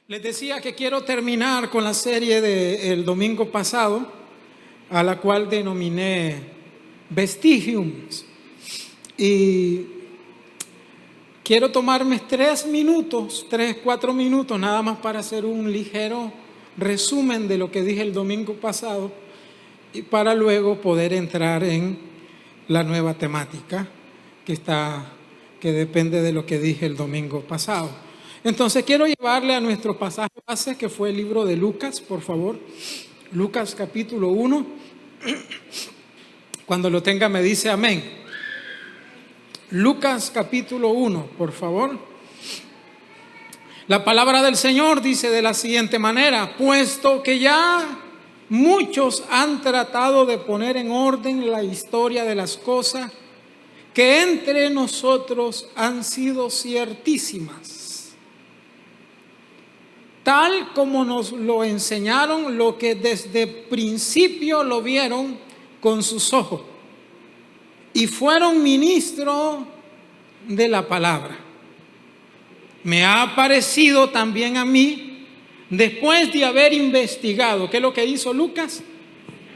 Les decía que quiero terminar con la serie del domingo pasado, a la cual denominé Vestigiums. Y quiero tomarme 3 minutos, 4 minutos, nada más para hacer un ligero resumen de lo que dije el domingo pasado y para luego poder entrar en la nueva temática que depende de lo que dije el domingo pasado. Entonces quiero llevarle a nuestro pasaje base, que fue el libro de Lucas, por favor. Lucas capítulo 1. Cuando lo tenga me dice amén. Lucas capítulo 1, por favor. La palabra del Señor dice de la siguiente manera: puesto que ya muchos han tratado de poner en orden la historia de las cosas que entre nosotros han sido ciertísimas, tal como nos lo enseñaron lo que desde principio lo vieron con sus ojos y fueron ministros de la palabra. Me ha parecido también a mí, después de haber investigado, ¿qué es lo que hizo Lucas?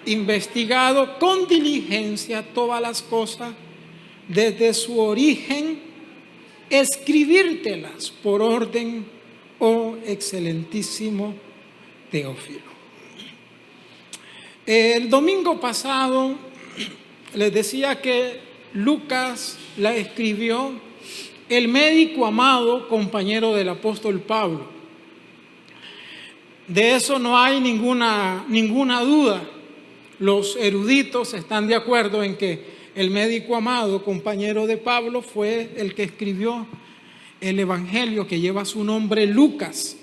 Investigado con diligencia todas las cosas desde su origen, escribírtelas por orden, oh excelentísimo Teófilo. El domingo pasado les decía que Lucas la escribió el médico amado, compañero del apóstol Pablo. De eso no hay ninguna duda. Los eruditos están de acuerdo en que el médico amado, compañero de Pablo, fue el que escribió el evangelio que lleva su nombre Lucas,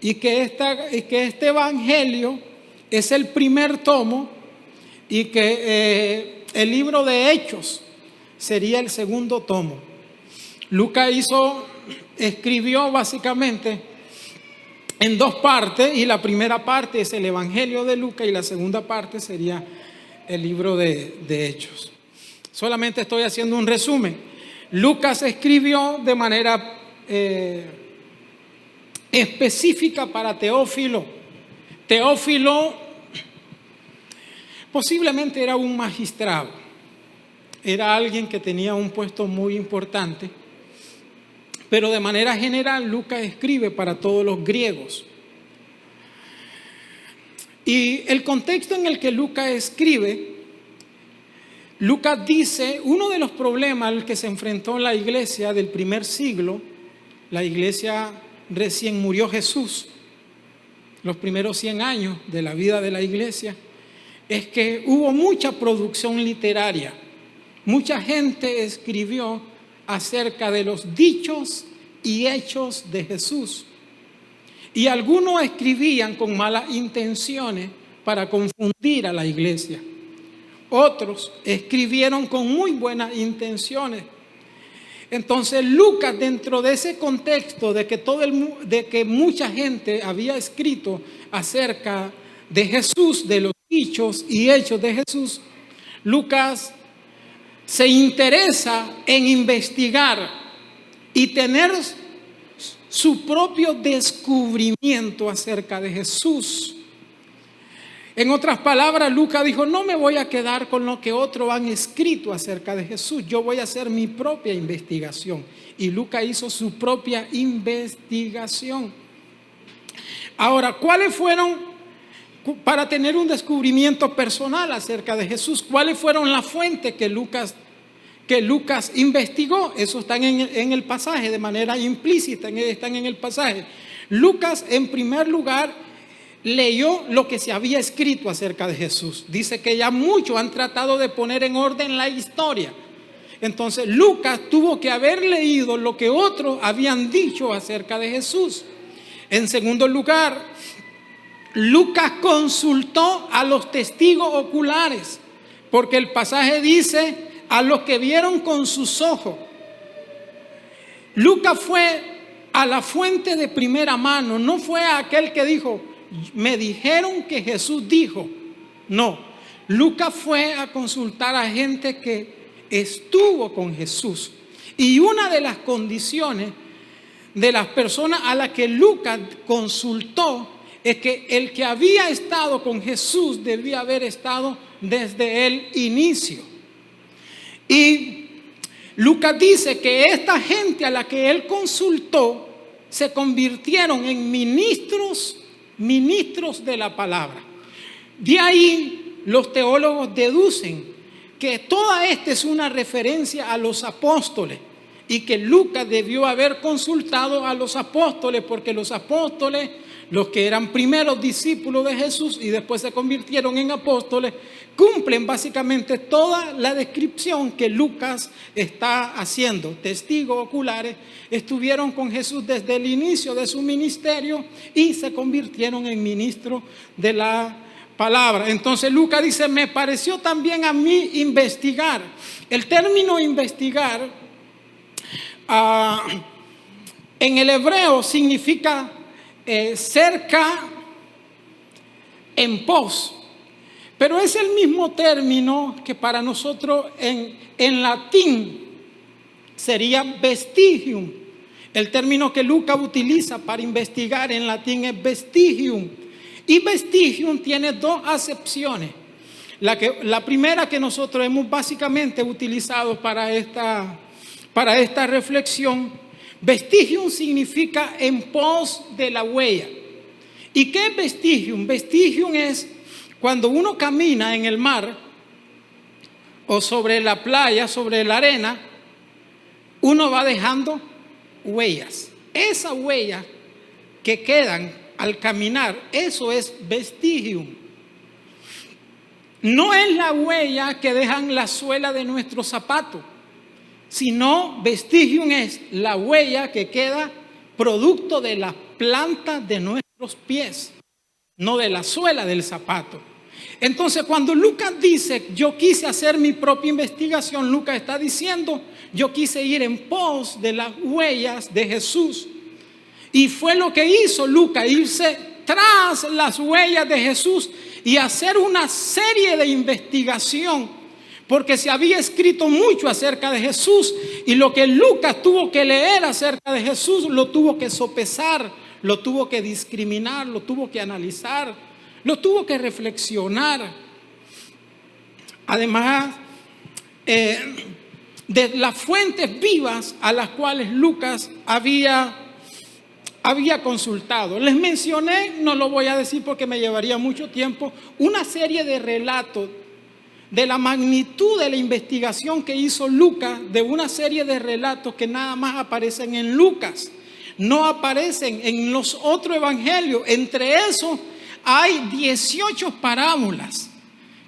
y que este evangelio es el primer tomo y que el libro de Hechos sería el segundo tomo. Lucas escribió básicamente en 2 partes, y la primera parte es el evangelio de Lucas y la segunda parte sería el libro de Hechos. Solamente estoy haciendo un resumen. Lucas escribió de manera específica para Teófilo. Teófilo posiblemente era un magistrado, era alguien que tenía un puesto muy importante, pero de manera general Lucas escribe para todos los griegos. Y el contexto en el que Lucas escribe, Lucas dice, uno de los problemas al que se enfrentó la iglesia del primer siglo, la iglesia recién murió Jesús, los primeros 100 años de la vida de la iglesia, es que hubo mucha producción literaria. Mucha gente escribió acerca de los dichos y hechos de Jesús. Y algunos escribían con malas intenciones para confundir a la iglesia. Otros escribieron con muy buenas intenciones. Entonces Lucas, dentro de ese contexto de que mucha gente había escrito acerca de Jesús, de los dichos y hechos de Jesús, Lucas se interesa en investigar y tener su propio descubrimiento acerca de Jesús. En otras palabras, Lucas dijo: no me voy a quedar con lo que otros han escrito acerca de Jesús, yo voy a hacer mi propia investigación. Y Lucas hizo su propia investigación. Ahora, ¿cuáles fueron, para tener un descubrimiento personal acerca de Jesús, cuáles fueron las fuentes que Lucas investigó? Eso está en el pasaje de manera implícita, están en el pasaje. Lucas, en primer lugar, leyó lo que se había escrito acerca de Jesús. Dice que ya muchos han tratado de poner en orden la historia. Entonces Lucas tuvo que haber leído lo que otros habían dicho acerca de Jesús. En segundo lugar, Lucas consultó a los testigos oculares, porque el pasaje dice: a los que vieron con sus ojos. Lucas fue a la fuente de primera mano, no fue a aquel que dijo: me dijeron que Jesús dijo. No, Lucas fue a consultar a gente que estuvo con Jesús. Y una de las condiciones de las personas a las que Lucas consultó es que el que había estado con Jesús debía haber estado desde el inicio. Y Lucas dice que esta gente a la que él consultó se convirtieron en ministros de la palabra. De ahí los teólogos deducen que toda esta es una referencia a los apóstoles y que Lucas debió haber consultado a los apóstoles, porque los apóstoles, los que eran primeros discípulos de Jesús y después se convirtieron en apóstoles, cumplen básicamente toda la descripción que Lucas está haciendo. Testigos oculares, estuvieron con Jesús desde el inicio de su ministerio y se convirtieron en ministros de la palabra. Entonces Lucas dice, me pareció también a mí investigar. El término investigar en el hebreo significa cerca, en pos, pero es el mismo término que para nosotros en latín sería vestigium. El término que Lucas utiliza para investigar en latín es vestigium, y vestigium tiene dos acepciones. La primera que nosotros hemos básicamente utilizado para esta reflexión, vestigium significa en pos de la huella. ¿Y qué es vestigium? Vestigium es cuando uno camina en el mar o sobre la playa, sobre la arena, uno va dejando huellas. Esas huellas que quedan al caminar, eso es vestigium. No es la huella que dejan la suela de nuestro zapato, sino vestigium es la huella que queda producto de la planta de nuestros pies, no de la suela del zapato. Entonces, cuando Lucas dice, yo quise hacer mi propia investigación, Lucas está diciendo, yo quise ir en pos de las huellas de Jesús. Y fue lo que hizo Lucas, irse tras las huellas de Jesús y hacer una serie de investigación, porque se había escrito mucho acerca de Jesús, y lo que Lucas tuvo que leer acerca de Jesús lo tuvo que sopesar, lo tuvo que discriminar, lo tuvo que analizar, lo tuvo que reflexionar. Además de las fuentes vivas a las cuales Lucas había consultado. Les mencioné, no lo voy a decir porque me llevaría mucho tiempo, una serie de relatos de la magnitud de la investigación que hizo Lucas, de una serie de relatos que nada más aparecen en Lucas, no aparecen en los otros evangelios. Entre esos hay 18 parábolas,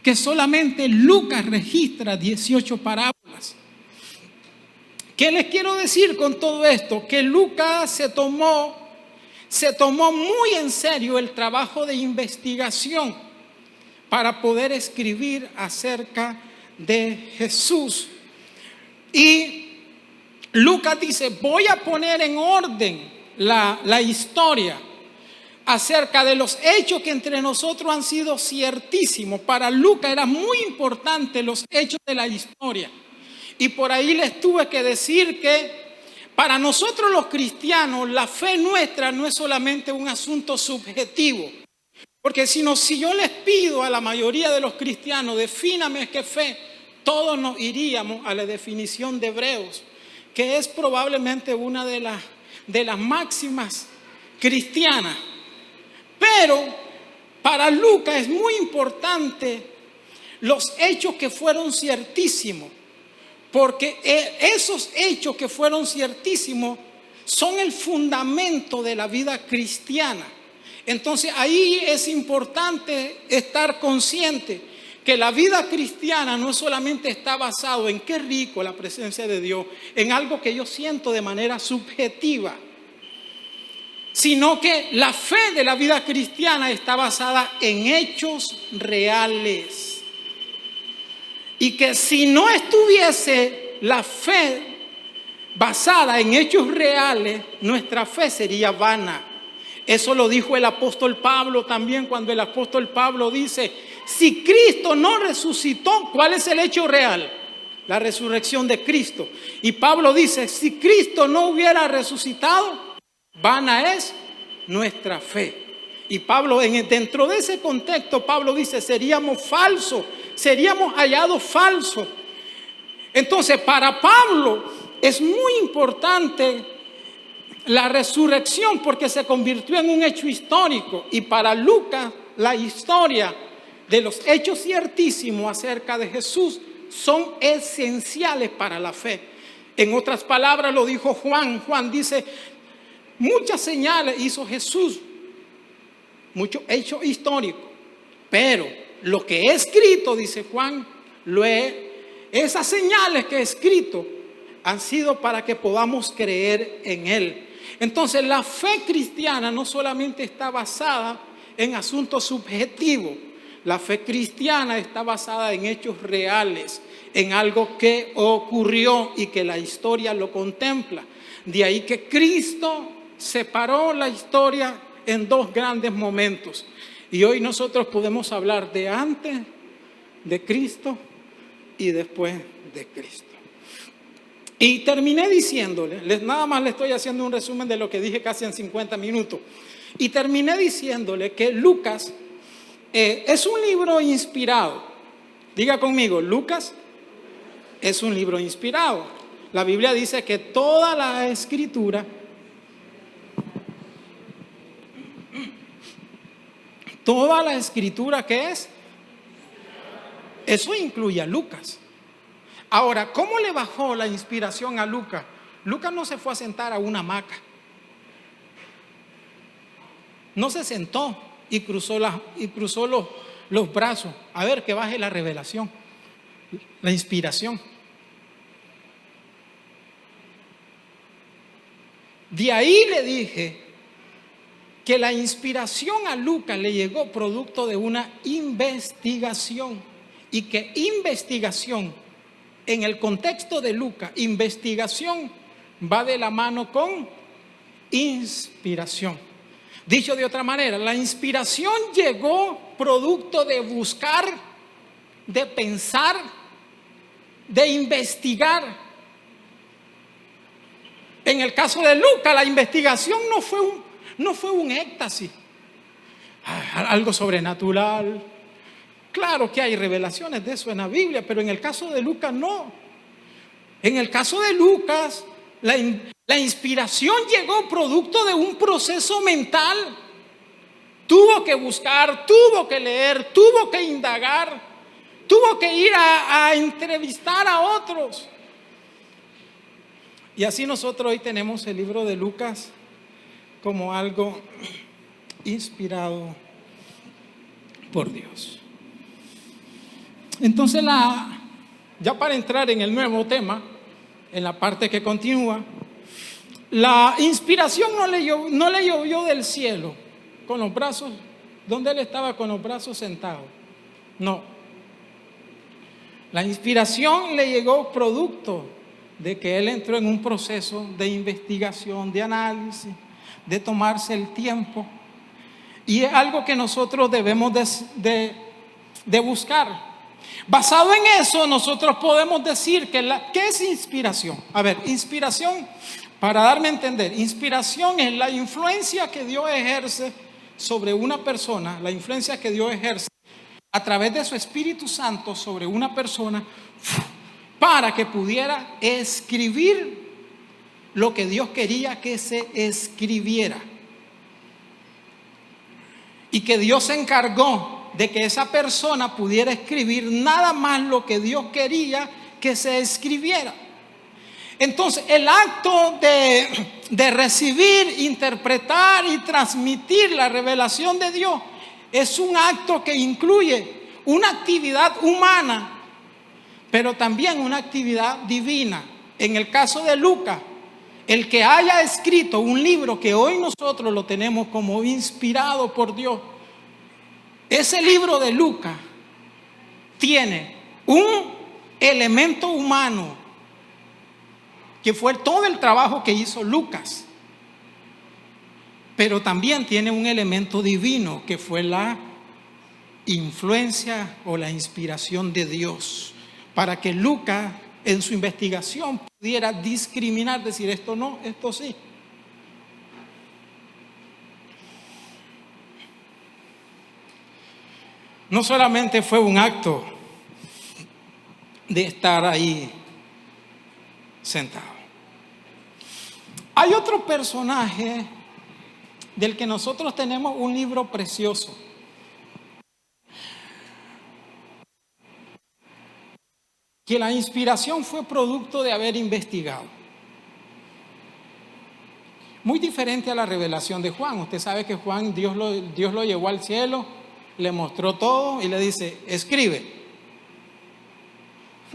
que solamente Lucas registra 18 parábolas. ¿Qué les quiero decir con todo esto? Que Lucas se tomó muy en serio el trabajo de investigación para poder escribir acerca de Jesús. Y Lucas dice, voy a poner en orden la historia acerca de los hechos que entre nosotros han sido ciertísimos. Para Lucas era muy importante los hechos de la historia. Y por ahí les tuve que decir que para nosotros los cristianos, la fe nuestra no es solamente un asunto subjetivo. Porque si yo les pido a la mayoría de los cristianos, defíname qué fe, todos nos iríamos a la definición de Hebreos, que es probablemente una de las máximas cristianas. Pero para Lucas es muy importante los hechos que fueron ciertísimos, porque esos hechos que fueron ciertísimos son el fundamento de la vida cristiana. Entonces ahí es importante estar consciente que la vida cristiana no solamente está basado en qué rico la presencia de Dios, en algo que yo siento de manera subjetiva, sino que la fe de la vida cristiana está basada en hechos reales. Y que si no estuviese la fe basada en hechos reales, nuestra fe sería vana. Eso lo dijo el apóstol Pablo también, cuando el apóstol Pablo dice, si Cristo no resucitó, ¿cuál es el hecho real? La resurrección de Cristo. Y Pablo dice, si Cristo no hubiera resucitado, vana es nuestra fe. Y Pablo, dentro de ese contexto, Pablo dice, seríamos falsos, seríamos hallados falsos. Entonces, para Pablo es muy importante la resurrección porque se convirtió en un hecho histórico. Y para Lucas, la historia de los hechos ciertísimos acerca de Jesús son esenciales para la fe. En otras palabras, lo dijo Juan. Juan dice, muchas señales hizo Jesús, muchos hechos históricos, pero lo que he escrito, dice Juan, esas señales que he escrito han sido para que podamos creer en Él. Entonces la fe cristiana no solamente está basada en asuntos subjetivos, la fe cristiana está basada en hechos reales, en algo que ocurrió y que la historia lo contempla. De ahí que Cristo separó la historia en dos grandes momentos. Y hoy nosotros podemos hablar de antes de Cristo y después de Cristo. Y terminé diciéndole, nada más le estoy haciendo un resumen de lo que dije casi en 50 minutos. Y terminé diciéndole que Lucas es un libro inspirado. Diga conmigo, Lucas es un libro inspirado. La Biblia dice que toda la escritura, ¿qué es? Eso incluye a Lucas. Ahora, ¿cómo le bajó la inspiración a Lucas? Lucas no se fue a sentar a una hamaca. No se sentó y cruzó los brazos. A ver, que baje la revelación, la inspiración. De ahí le dije que la inspiración a Lucas le llegó producto de una investigación, y que investigación, en el contexto de Lucas, investigación va de la mano con inspiración. Dicho de otra manera, la inspiración llegó producto de buscar, de pensar, de investigar. En el caso de Lucas, la investigación no fue un éxtasis, algo sobrenatural. Claro que hay revelaciones de eso en la Biblia, pero en el caso de Lucas no. En el caso de Lucas, la inspiración llegó producto de un proceso mental. Tuvo que buscar, tuvo que leer, tuvo que indagar, tuvo que ir a entrevistar a otros. Y así nosotros hoy tenemos el libro de Lucas como algo inspirado por Dios. Entonces, ya para entrar en el nuevo tema, en la parte que continúa, la inspiración no le llovió del cielo con los brazos, donde él estaba con los brazos sentados. No. La inspiración le llegó producto de que él entró en un proceso de investigación, de análisis, de tomarse el tiempo. Y es algo que nosotros debemos de buscar. Basado en eso, nosotros podemos decir ¿qué es inspiración? A ver, inspiración, para darme a entender, inspiración es la influencia que Dios ejerce sobre una persona, la influencia que Dios ejerce a través de su Espíritu Santo sobre una persona para que pudiera escribir lo que Dios quería que se escribiera. Y que Dios se encargó de que esa persona pudiera escribir nada más lo que Dios quería que se escribiera. Entonces, el acto de recibir, interpretar y transmitir la revelación de Dios es un acto que incluye una actividad humana, pero también una actividad divina. En el caso de Lucas, el que haya escrito un libro que hoy nosotros lo tenemos como inspirado por Dios, ese libro de Lucas tiene un elemento humano que fue todo el trabajo que hizo Lucas, pero también tiene un elemento divino que fue la influencia o la inspiración de Dios para que Lucas en su investigación pudiera discriminar, decir esto no, esto sí. no solamente fue un acto de estar ahí sentado. Hay otro personaje del que nosotros tenemos un libro precioso. Que la inspiración fue producto de haber investigado. Muy diferente a la revelación de Juan. Usted sabe que Juan, Dios lo llevó al cielo, le mostró todo y le dice, escribe.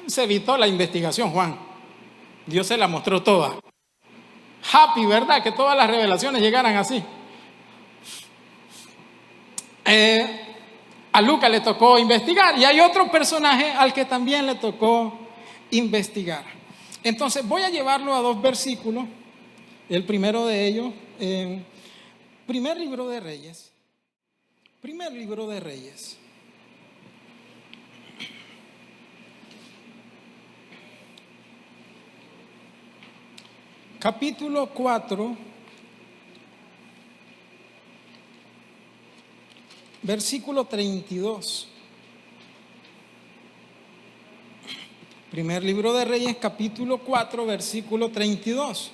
Se evitó la investigación, Juan. Dios se la mostró toda. Happy, ¿verdad? Que todas las revelaciones llegaran así. A Lucas le tocó investigar y hay otro personaje al que también le tocó investigar. Entonces voy a llevarlo a dos versículos. El primero de ellos, primer libro de Reyes. Primer libro de Reyes. Capítulo 4, versículo 32. Primer libro de Reyes, capítulo 4, versículo 32.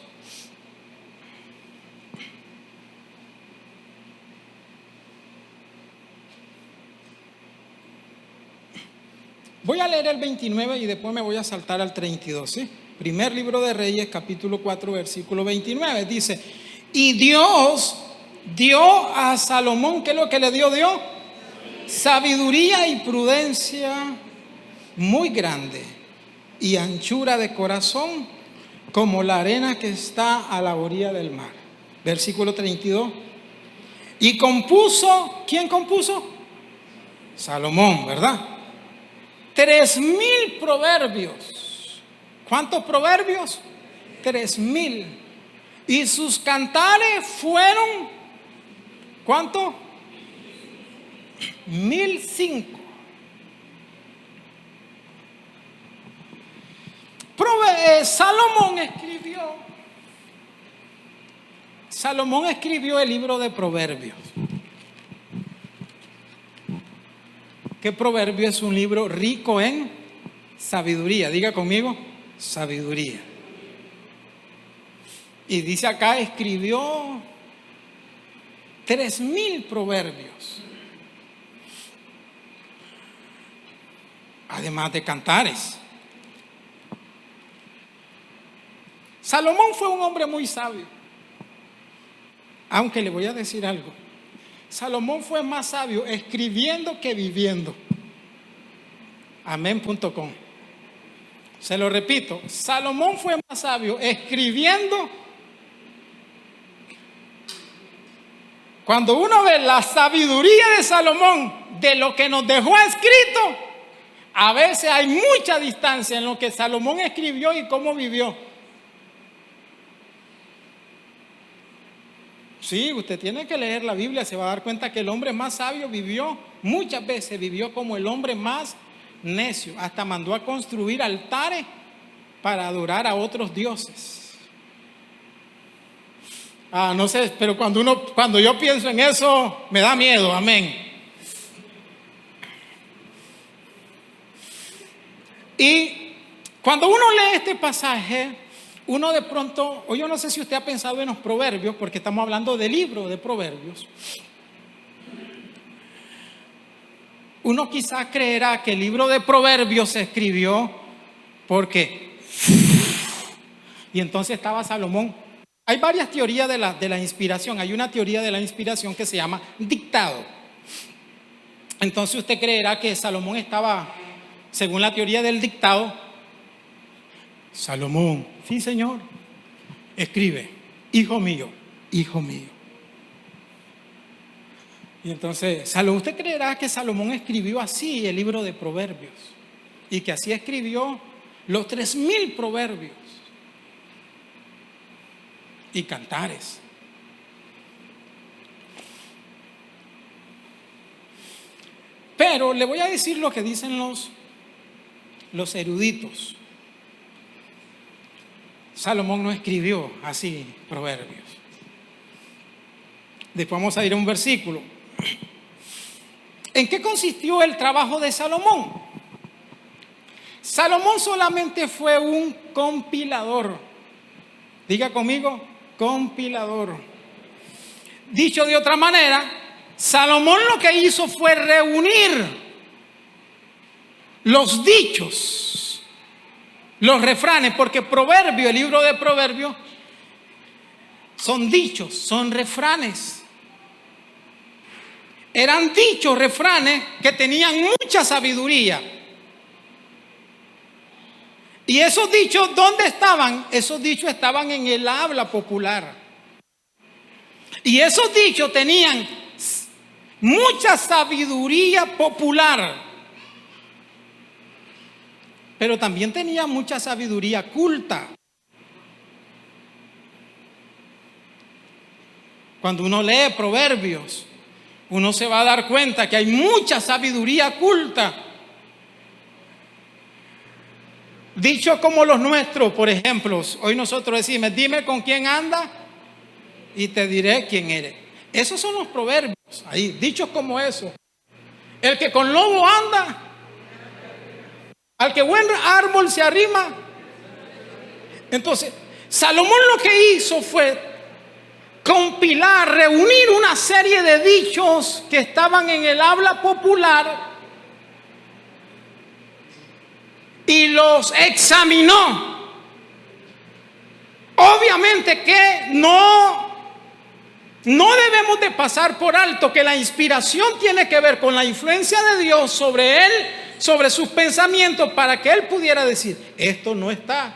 Voy a leer el 29 y después me voy a saltar al 32, ¿sí? Primer libro de Reyes, capítulo 4, versículo 29. Dice, y Dios dio a Salomón, ¿qué es lo que le dio Dios? Sabiduría y prudencia muy grande y anchura de corazón como la arena que está a la orilla del mar. Versículo 32. Y compuso, ¿quién compuso? Salomón, ¿verdad? 3,000 proverbios. ¿Cuántos proverbios? 3,000. Y sus cantares fueron, ¿cuánto? 1,005. Salomón escribió el libro de Proverbios. Que Proverbio es un libro rico en sabiduría. Diga conmigo, sabiduría. Y dice acá, escribió 3,000 proverbios. Además de cantares. Salomón fue un hombre muy sabio. Aunque le voy a decir algo. Salomón fue más sabio escribiendo que viviendo. Amén.com. Se lo repito, Salomón fue más sabio escribiendo. Cuando uno ve la sabiduría de Salomón, de lo que nos dejó escrito, a veces hay mucha distancia en lo que Salomón escribió y cómo vivió. Sí, usted tiene que leer la Biblia, se va a dar cuenta que el hombre más sabio vivió, muchas veces vivió como el hombre más necio, hasta mandó a construir altares para adorar a otros dioses. No sé, pero cuando yo pienso en eso, me da miedo, amén. Y cuando uno lee este pasaje, uno de pronto, o yo no sé si usted ha pensado en los proverbios, porque estamos hablando del libro de Proverbios. Uno quizás creerá que el libro de Proverbios se escribió porque y entonces estaba Salomón. Hay varias teorías de la inspiración. Hay una teoría de la inspiración que se llama dictado. Entonces usted creerá que Salomón estaba, según la teoría del dictado, Salomón, sí señor, escribe, hijo mío, hijo mío. Y entonces, usted creerá que Salomón escribió así el libro de Proverbios y que así escribió los 3,000 proverbios y cantares. Pero le voy a decir lo que dicen los eruditos. Salomón no escribió así proverbios. Después vamos a ir a un versículo. ¿En qué consistió el trabajo de Salomón? Salomón solamente fue un compilador. Diga conmigo, compilador. Dicho de otra manera, Salomón lo que hizo fue reunir los dichos, los refranes, porque Proverbio, el libro de Proverbios, son dichos, son refranes. Eran dichos, refranes que tenían mucha sabiduría. Y esos dichos, ¿dónde estaban? Esos dichos estaban en el habla popular. Y esos dichos tenían mucha sabiduría popular, pero también tenía mucha sabiduría culta. Cuando uno lee Proverbios, uno se va a dar cuenta que hay mucha sabiduría culta. Dichos como los nuestros, por ejemplo, hoy nosotros decimos, dime con quién anda y te diré quién eres. Esos son los proverbios, ahí, dichos como eso. El que con lobo anda, al que buen árbol se arrima. Entonces, Salomón lo que hizo fue compilar, reunir una serie de dichos que estaban en el habla popular y los examinó. Obviamente que no debemos de pasar por alto que la inspiración tiene que ver con la influencia de Dios sobre él, sobre sus pensamientos, para que él pudiera decir, esto no está,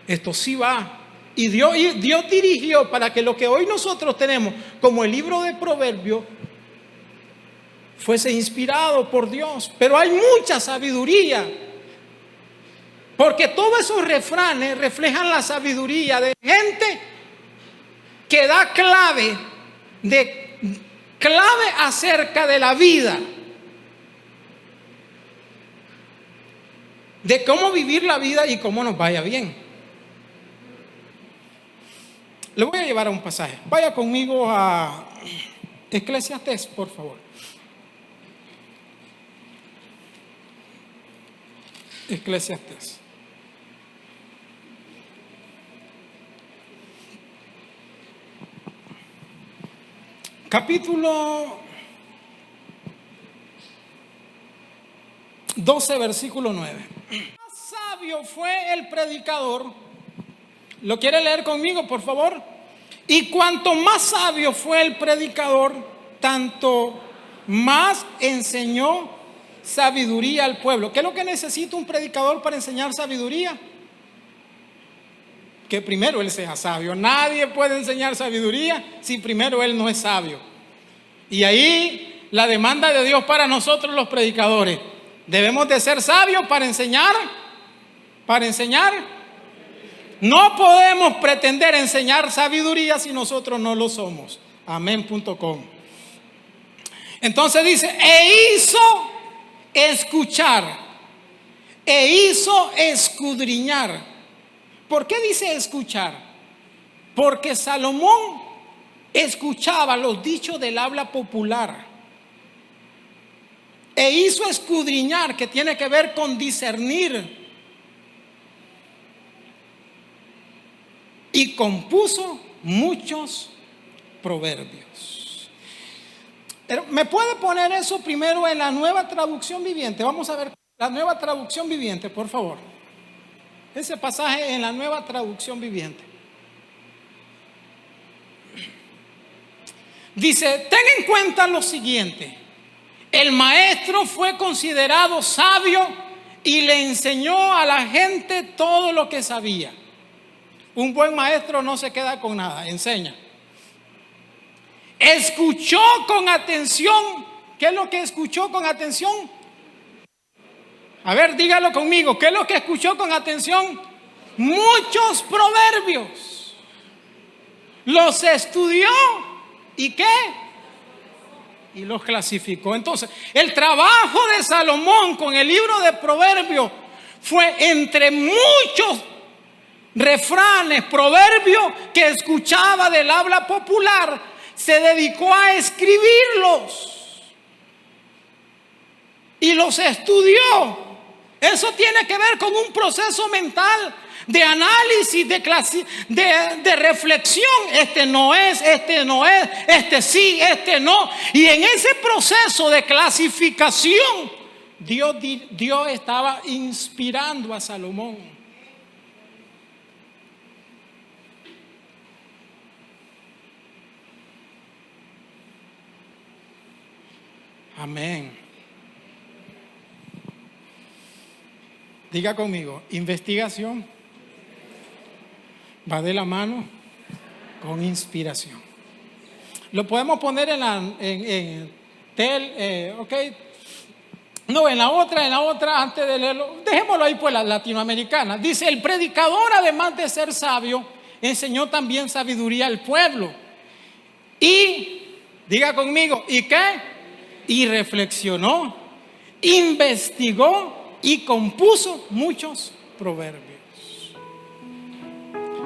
esto sí va. Y Dios dirigió para que lo que hoy nosotros tenemos como el libro de Proverbios fuese inspirado por Dios. Pero hay mucha sabiduría, porque todos esos refranes reflejan la sabiduría de gente que da clave acerca de la vida, de cómo vivir la vida y cómo nos vaya bien. Le voy a llevar a un pasaje. Vaya conmigo a Eclesiastés, por favor. Eclesiastés. Capítulo 12, versículo 9. Más sabio fue el predicador. ¿Lo quiere leer conmigo, por favor? Y cuanto más sabio fue el predicador, tanto más enseñó sabiduría al pueblo. ¿Qué es lo que necesita un predicador para enseñar sabiduría? Que primero él sea sabio. Nadie puede enseñar sabiduría si primero él no es sabio. Y ahí la demanda de Dios para nosotros los predicadores. Debemos de ser sabios para enseñar. Para enseñar. No podemos pretender enseñar sabiduría si nosotros no lo somos. Amén.com. Entonces dice, e hizo escuchar, e hizo escudriñar. ¿Por qué dice escuchar? Porque Salomón escuchaba los dichos del habla popular. E hizo escudriñar, que tiene que ver con discernir. Y compuso muchos proverbios. Pero ¿me puede poner eso primero en la Nueva Traducción Viviente? Vamos a ver la Nueva Traducción Viviente, por favor. Ese pasaje en la Nueva Traducción Viviente. Dice, ten en cuenta lo siguiente. El maestro fue considerado sabio y le enseñó a la gente todo lo que sabía. Un buen maestro no se queda con nada, enseña. Escuchó con atención. ¿Qué es lo que escuchó con atención? A ver, dígalo conmigo. ¿Qué es lo que escuchó con atención? Muchos proverbios. Los estudió. ¿Y qué? Y los clasificó. Entonces, el trabajo de Salomón con el libro de Proverbios fue entre muchos refranes, proverbios que escuchaba del habla popular, se dedicó a escribirlos. y los estudió. Eso tiene que ver con un proceso mental de análisis, de reflexión. Este no es, este sí, este no. Y en ese proceso de clasificación, Dios estaba inspirando a Salomón. Amén. Diga conmigo, investigación va de la mano con inspiración. Lo podemos poner en la otra, antes de leerlo, dejémoslo ahí, pues, la latinoamericana. Dice: el predicador, además de ser sabio, enseñó también sabiduría al pueblo. Y, diga conmigo, ¿y qué? Y reflexionó, investigó y compuso muchos proverbios.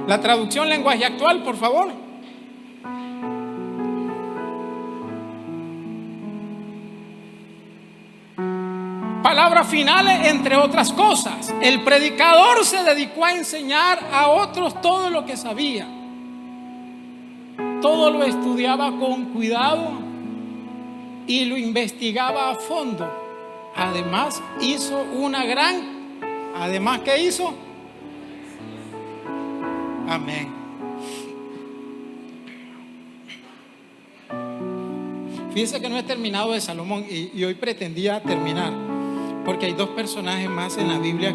La traducción lenguaje actual, por favor. Palabras finales, entre otras cosas. El predicador se dedicó a enseñar a otros todo lo que sabía. Todo lo estudiaba con cuidado y lo investigaba a fondo. Además, hizo una gran... Además, ¿qué hizo? Amén. Fíjense que no he terminado de Salomón y hoy pretendía terminar, porque hay dos personajes más en la Biblia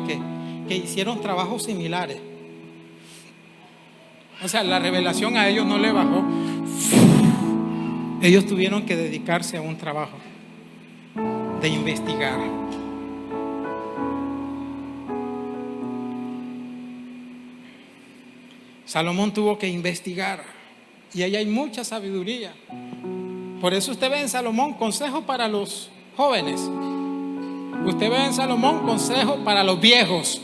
que hicieron trabajos similares. O sea, la revelación a ellos no le bajó. Ellos tuvieron que dedicarse a un trabajo de investigar. Salomón tuvo que investigar, y ahí hay mucha sabiduría. Por eso usted ve en Salomón consejo para los jóvenes. Usted ve en Salomón consejo para los viejos.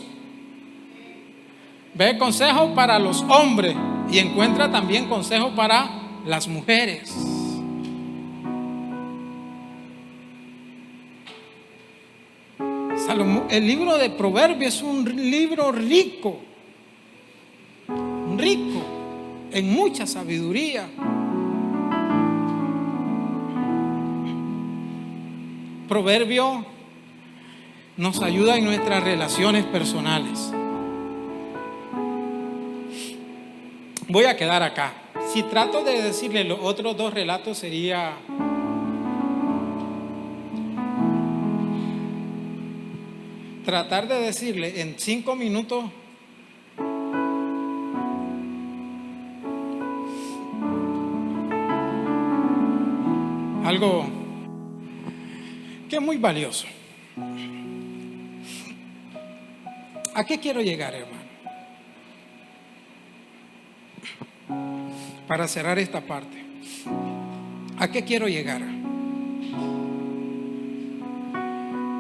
Ve consejo para los hombres y encuentra también consejo para las mujeres. Salomón, el libro de Proverbios es un libro rico en mucha sabiduría. Proverbio nos ayuda en nuestras relaciones personales. Voy a quedar acá. Si trato de decirle los otros dos relatos, sería tratar de decirle en 5 minutos algo que es muy valioso. ¿A qué quiero llegar, hermano? Para cerrar esta parte, ¿a qué quiero llegar?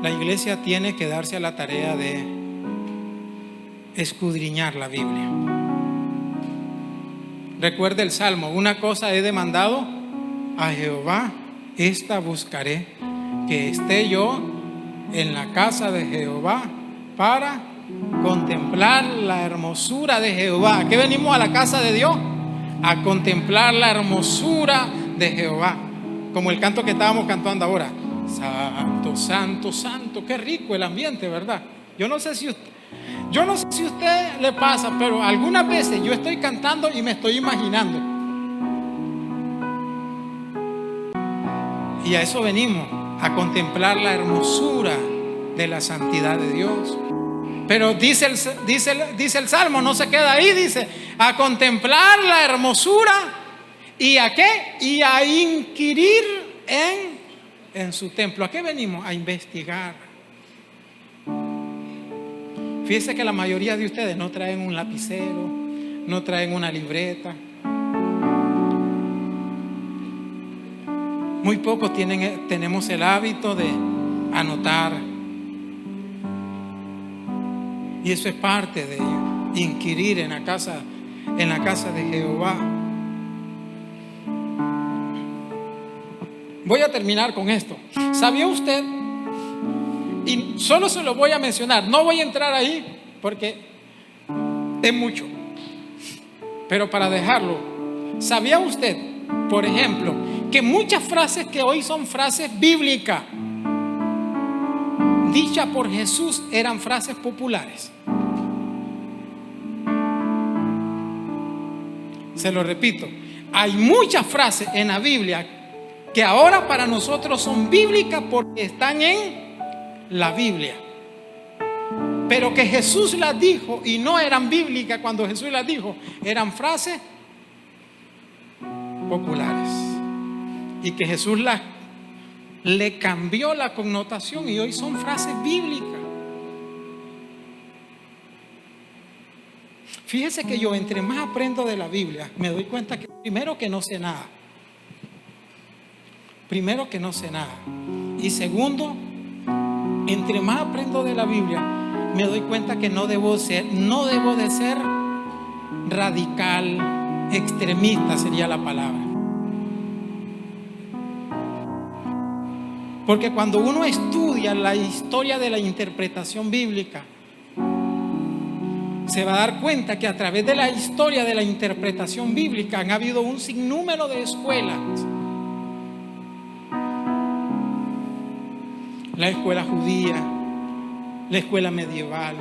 La iglesia tiene que darse a la tarea de escudriñar la Biblia. Recuerde el Salmo: una cosa he demandado a Jehová, esta buscaré, que esté yo en la casa de Jehová para contemplar la hermosura de Jehová. ¿A qué venimos a la casa de Dios? A contemplar la hermosura de Jehová. Como el canto que estábamos cantando ahora: santo, santo, santo. Qué rico el ambiente, ¿verdad? Yo no sé si a usted le pasa, pero algunas veces yo estoy cantando y me estoy imaginando. Y a eso venimos, a contemplar la hermosura de la santidad de Dios. Pero dice el Salmo, no se queda ahí, dice: a contemplar la hermosura. ¿Y a qué? Y a inquirir en su templo. ¿A qué venimos? A investigar. Fíjese que la mayoría de ustedes no traen un lapicero, no traen una libreta. Muy pocos tenemos el hábito de anotar. Y eso es parte de inquirir en la casa de Jehová. Voy a terminar con esto. ¿Sabía usted Y solo se lo voy a mencionar, no voy a entrar ahí porque es mucho. Pero para dejarlo, ¿sabía usted, por ejemplo, que muchas frases que hoy son frases bíblicas, dichas por Jesús, eran frases populares? Se lo repito, hay muchas frases en la Biblia que ahora para nosotros son bíblicas porque están en la Biblia, pero que Jesús las dijo y no eran bíblicas cuando Jesús las dijo, eran frases populares, y que Jesús le cambió la connotación y hoy son frases bíblicas. Fíjese que yo, entre más aprendo de la Biblia, me doy cuenta que primero que no sé nada. Y segundo, entre más aprendo de la Biblia, me doy cuenta que no debo de ser radical, extremista sería la palabra. Porque cuando uno estudia la historia de la interpretación bíblica, se va a dar cuenta que a través de la historia de la interpretación bíblica han habido un sinnúmero de escuelas. La escuela judía, la escuela medieval,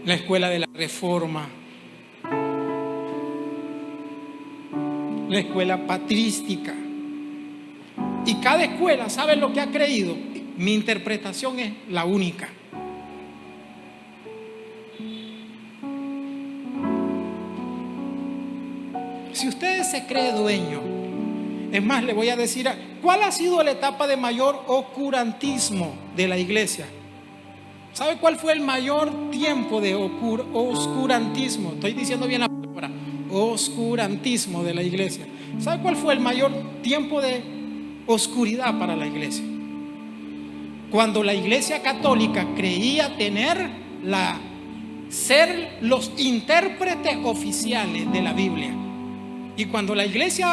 la escuela de la Reforma, la escuela patrística. Y cada escuela sabe lo que ha creído. Mi interpretación es la única. Si usted se cree dueño, es más, le voy a decir, ¿cuál ha sido la etapa de mayor oscurantismo de la iglesia? ¿Sabe cuál fue el mayor tiempo de oscurantismo? Estoy diciendo bien la palabra, oscurantismo de la iglesia. ¿Sabe cuál fue el mayor tiempo de oscuridad para la iglesia? Cuando la iglesia católica creía ser los intérpretes oficiales de la Biblia. Y cuando la iglesia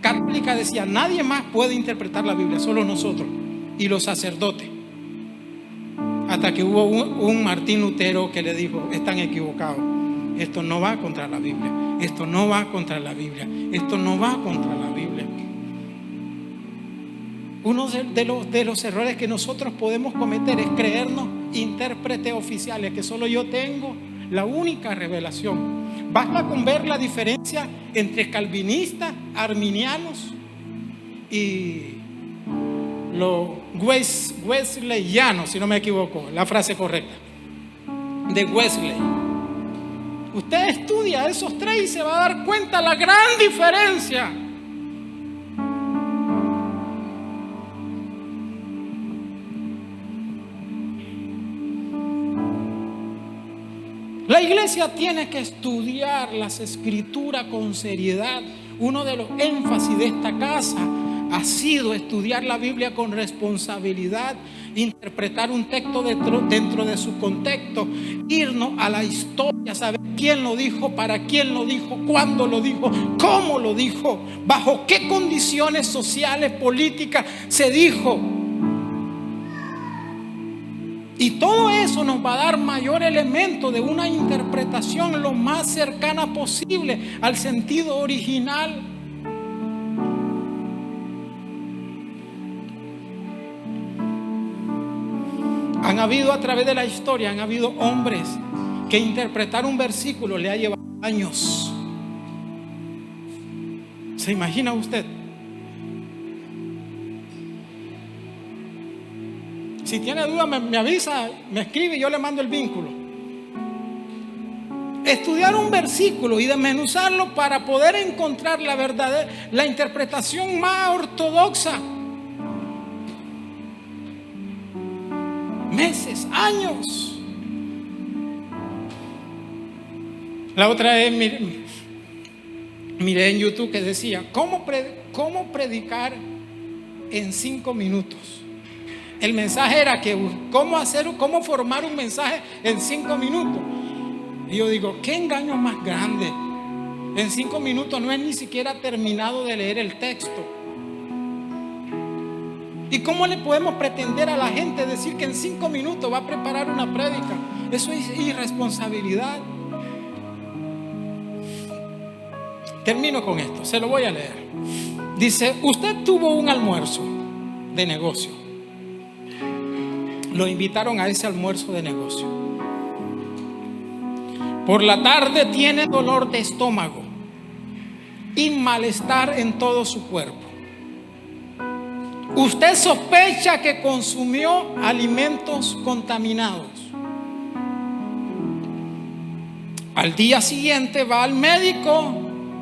católica decía, nadie más puede interpretar la Biblia, solo nosotros y los sacerdotes. Hasta que hubo un Martín Lutero que le dijo, están equivocados, esto no va contra la Biblia, esto no va contra la Biblia, esto no va contra la Biblia. Uno de los errores que nosotros podemos cometer es creernos intérpretes oficiales, que solo yo tengo la única revelación. Basta con ver la diferencia entre calvinistas, arminianos y los wesleyanos, si no me equivoco, la frase correcta, de Wesley. Usted estudia esos tres y se va a dar cuenta la gran diferencia. La iglesia tiene que estudiar las escrituras con seriedad. Uno de los énfasis de esta casa ha sido estudiar la Biblia con responsabilidad, interpretar un texto dentro de su contexto, irnos a la historia, saber quién lo dijo, para quién lo dijo, cuándo lo dijo, cómo lo dijo, bajo qué condiciones sociales, políticas se dijo. Y todo eso nos va a dar mayor elemento de una interpretación lo más cercana posible al sentido original. Han habido a través de la historia, han habido hombres que interpretar un versículo le ha llevado años. ¿Se imagina usted? Si tiene duda me avisa, me escribe y yo le mando el vínculo. Estudiar un versículo y desmenuzarlo para poder encontrar la interpretación más ortodoxa. Meses, años. La otra vez miré en YouTube que decía, ¿cómo predicar en 5 minutos? El mensaje era que cómo formar un mensaje en 5 minutos. Y yo digo, ¿qué engaño más grande? En 5 minutos no es ni siquiera terminado de leer el texto. ¿Y cómo le podemos pretender a la gente decir que en 5 minutos va a preparar una prédica? Eso es irresponsabilidad. Termino con esto, se lo voy a leer. Dice, usted tuvo un almuerzo de negocio. Lo invitaron a ese almuerzo de negocio. Por la tarde tiene dolor de estómago y malestar en todo su cuerpo. Usted sospecha que consumió alimentos contaminados. Al día siguiente va al médico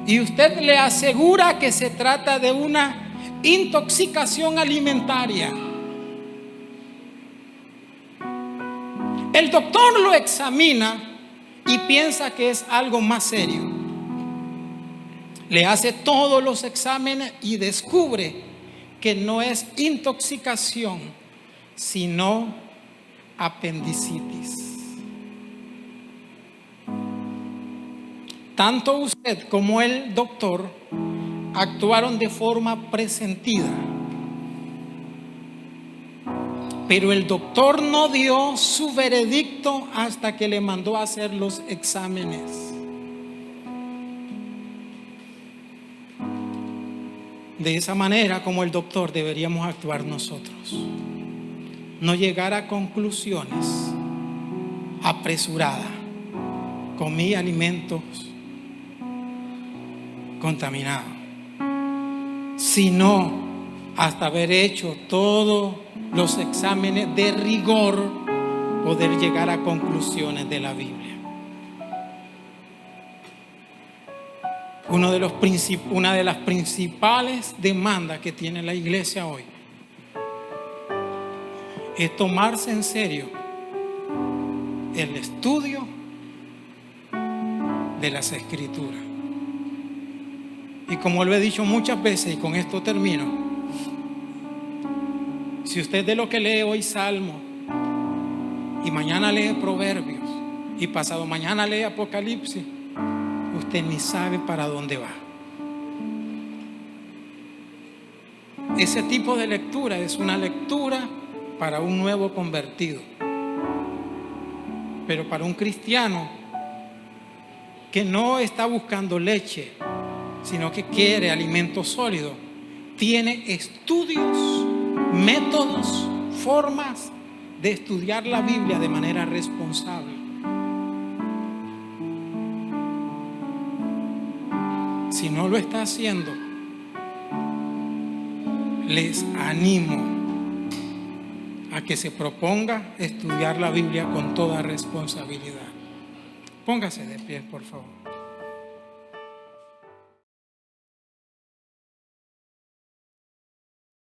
y usted le asegura que se trata de una intoxicación alimentaria. El doctor lo examina y piensa que es algo más serio. Le hace todos los exámenes y descubre que no es intoxicación, sino apendicitis. Tanto usted como el doctor actuaron de forma presentida, pero el doctor no dio su veredicto hasta que le mandó a hacer los exámenes. De esa manera, como el doctor, deberíamos actuar nosotros. No llegar a conclusiones apresuradas. Comí alimentos contaminados, sino hasta haber hecho todos los exámenes de rigor, poder llegar a conclusiones de la Biblia. Una de las principales demandas que tiene la iglesia hoy es tomarse en serio el estudio de las Escrituras. Y como lo he dicho muchas veces, y con esto termino, si usted de lo que lee hoy Salmo, y mañana lee Proverbios, y pasado mañana lee Apocalipsis, usted ni sabe para dónde va. Ese tipo de lectura es una lectura para un nuevo convertido. Pero para un cristiano que no está buscando leche, sino que quiere alimento sólido, tiene estudios, métodos, formas de estudiar la Biblia de manera responsable. Si no lo está haciendo, les animo a que se proponga estudiar la Biblia con toda responsabilidad. Póngase de pie, por favor.